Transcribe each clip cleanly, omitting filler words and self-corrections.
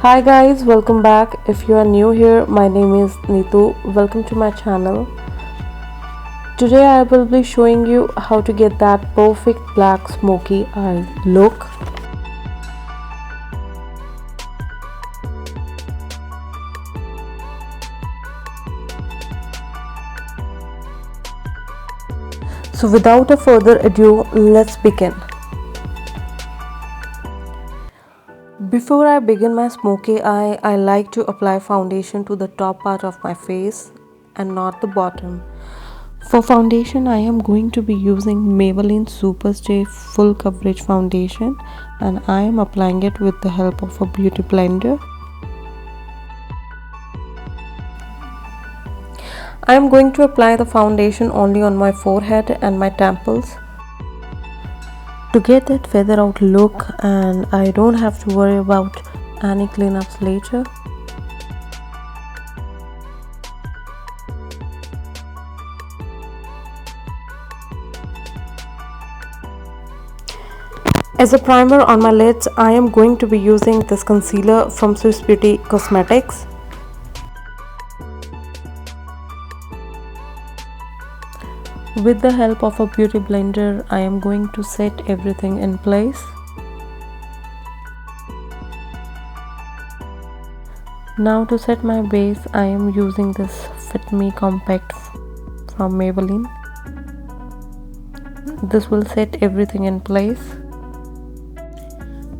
Hi guys, welcome back. If you are new here, my name is Neetu. Welcome to my channel. Today I will be showing you how to get that perfect black smoky eye look. So without a further ado, let's begin. Before I begin my smoky eye, I like to apply foundation to the top part of my face and not the bottom. For foundation, I am going to be using Maybelline Superstay Full Coverage Foundation and I am applying it with the help of a beauty blender. I am going to apply the foundation only on my forehead and my temples to get that feather out look, and I don't have to worry about any cleanups later. As a primer on my lids, I am going to be using this concealer from Swiss Beauty Cosmetics. With the help of a beauty blender, I am going to set everything in place. Now to set my base, I am using this Fit Me Compact from Maybelline. This will set everything in place.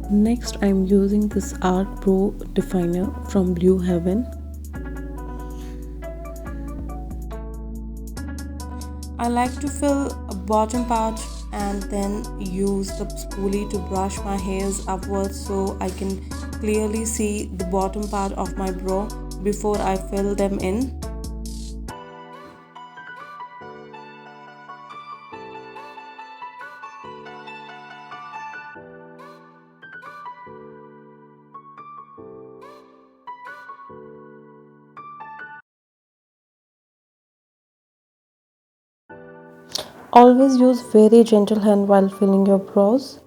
Next, I am using this Art Pro Definer from Blue Heaven. I like to fill a bottom part and then use the spoolie to brush my hairs upwards so I can clearly see the bottom part of my brow before I fill them in. Always use very gentle hand while filling your brows.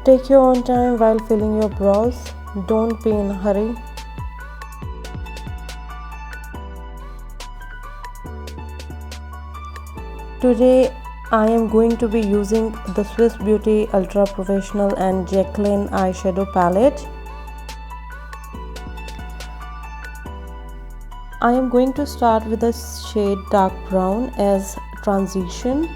Take your own time while filling your brows. Don't be in a hurry. Today I am going to be using the Swiss Beauty Ultra Professional and Jacqueline eyeshadow palette. I am going to start with the shade dark brown as transition.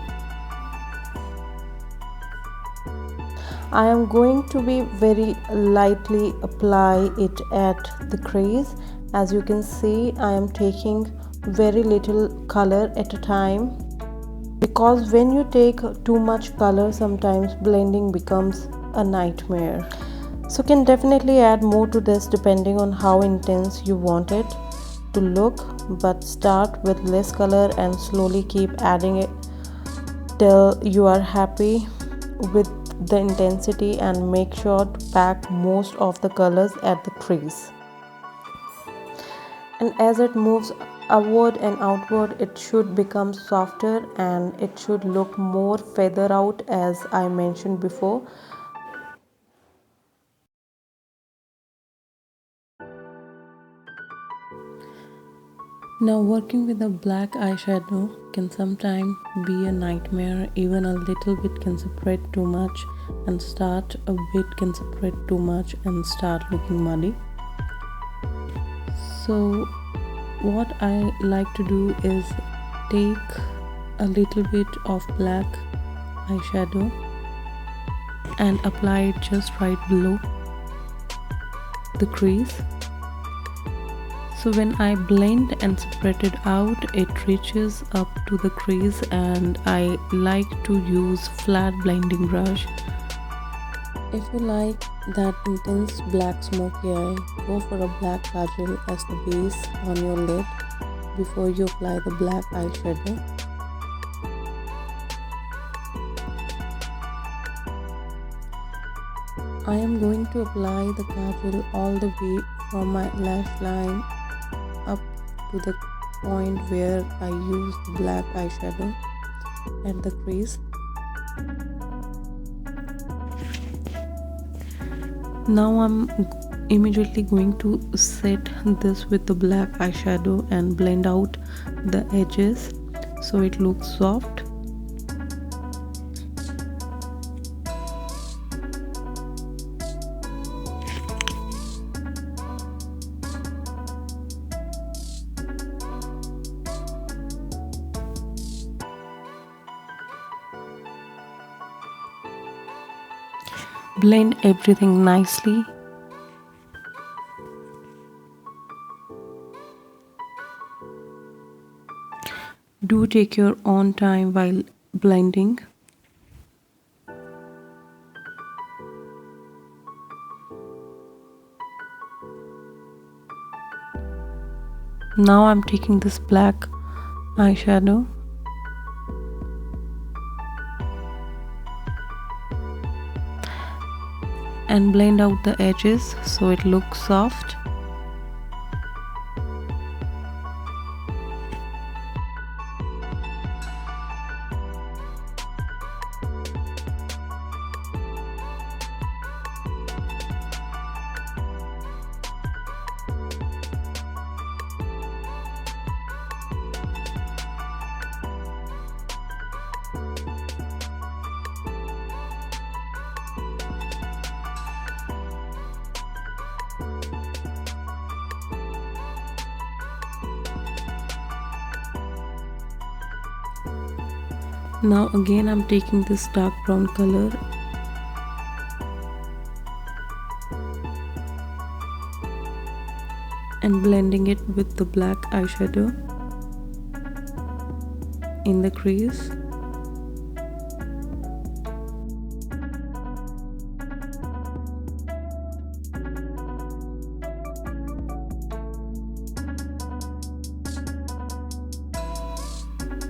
I am going to be very lightly apply it at the crease. As you can see, I am taking very little color at a time, because when you take too much color, sometimes blending becomes a nightmare. So you can definitely add more to this depending on how intense you want it to look, but start with less color and slowly keep adding it till you are happy with the intensity, and make sure to pack most of the colors at the crease. And as it moves upward and outward, it should become softer and it should look more feather out, as I mentioned before. Now working with a black eyeshadow can sometimes be a nightmare. Even a little bit can separate too much and start a bit can separate too much and start looking muddy. So what I like to do is take a little bit of black eyeshadow and apply it just right below the crease. So when I blend and spread it out, it reaches up to the crease, and I like to use flat blending brush If you like that intense black smoky eye, go for a black kajal as the base on your lid before you apply the black eyeshadow. I am going to apply the kajal all the way from my lash line up to the point where I use the black eyeshadow at the crease. Now I'm immediately going to set this with the black eyeshadow and blend out the edges so it looks soft. Blend everything nicely. Do take your own time while blending. Now I'm taking this black eyeshadow and blend out the edges so it looks soft. Now again I'm taking this dark brown color and blending it with the black eyeshadow in the crease.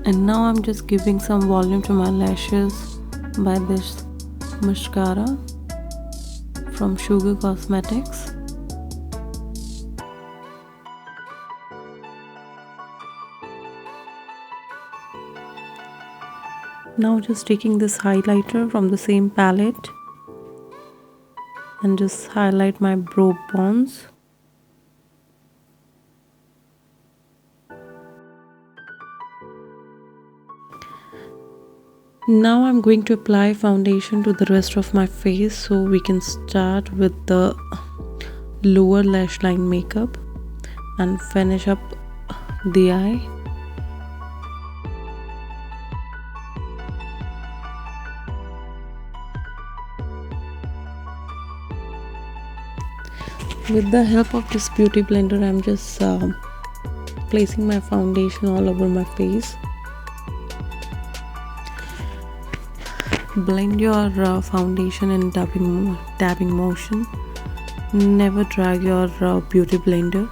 And now I'm just giving some volume to my lashes by this mascara from Sugar Cosmetics. Now just taking this highlighter from the same palette and just highlight my brow bones. Now I'm going to apply foundation to the rest of my face, so we can start with the lower lash line makeup and finish up the eye. With the help of this beauty blender, I'm just placing my foundation all over my face. Blend your foundation in dabbing motion. Never drag your beauty blender.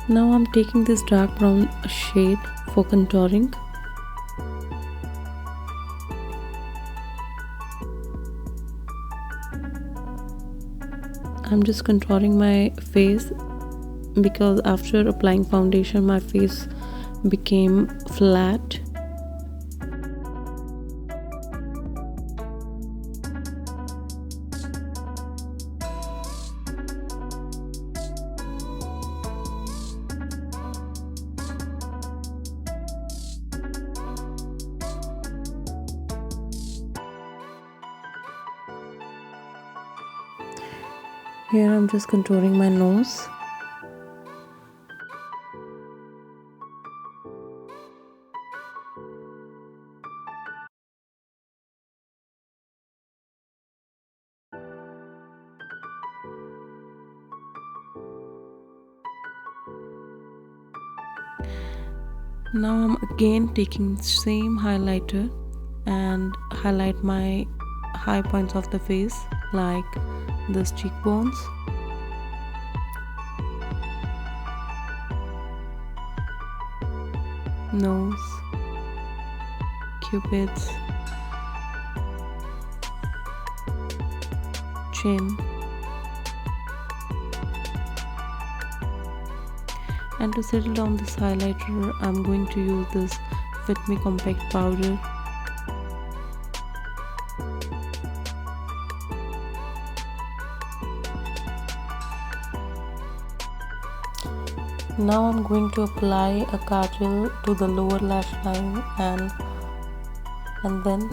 Now I'm taking this dark brown shade for contouring. I'm just contouring my face because after applying foundation my face became flat. Here I'm just contouring my nose. Now I'm again taking same highlighter and highlight my high points of the face, like this cheekbones, nose, cupids, chin, and to settle down this highlighter I'm going to use this Fit Me Compact powder. Now I'm going to apply a kajal to the lower lash line, and then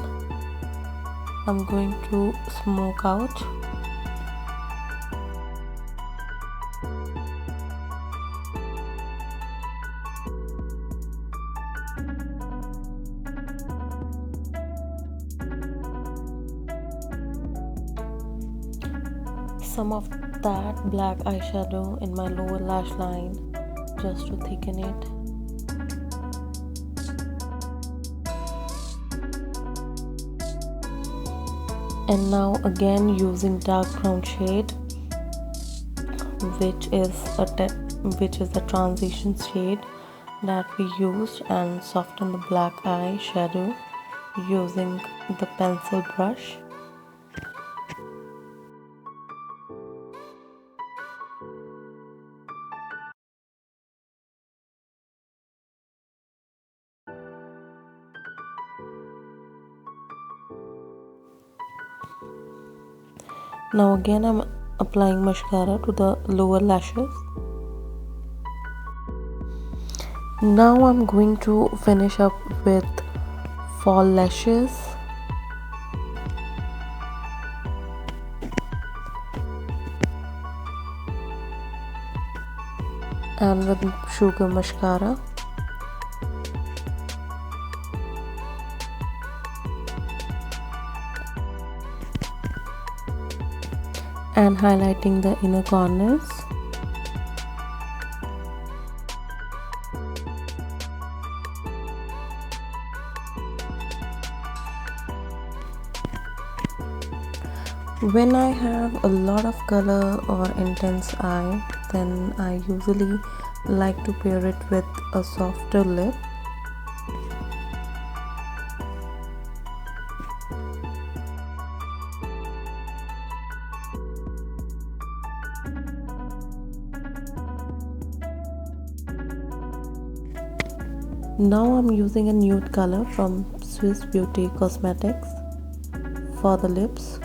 I'm going to smoke out. Some of that black eyeshadow in my lower lash line just to thicken it. And now again using dark brown shade, which is the transition shade that we used, and soften the black eye shadow using the pencil brush. Now again I'm applying mascara to the lower lashes. Now I'm going to finish up with fall lashes. And with sugar mascara. And highlighting the inner corners. When I have a lot of color or intense eye, then I usually like to pair it with a softer lip. Now I'm using a nude color from Swiss Beauty Cosmetics for the lips.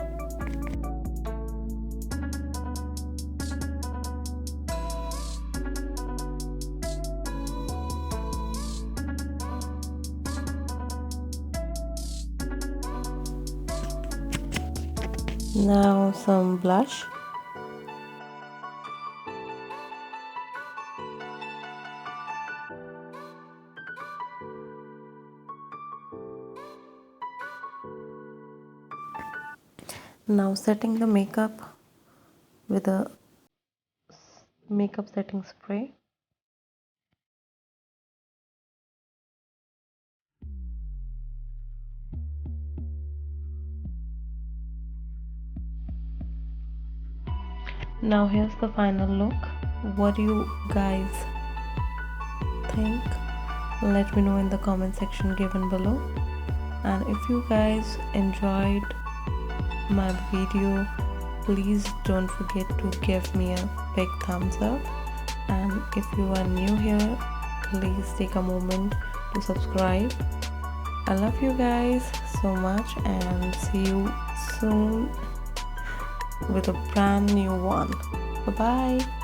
Now some blush. Now setting the makeup with a makeup setting spray. Now here's the final look. What do you guys think? Let me know in the comment section given below. And if you guys enjoyed my video, please don't forget to give me a big thumbs up. And if you are new here, please take a moment to subscribe. I love you guys so much, and see you soon with a brand new one. Bye bye.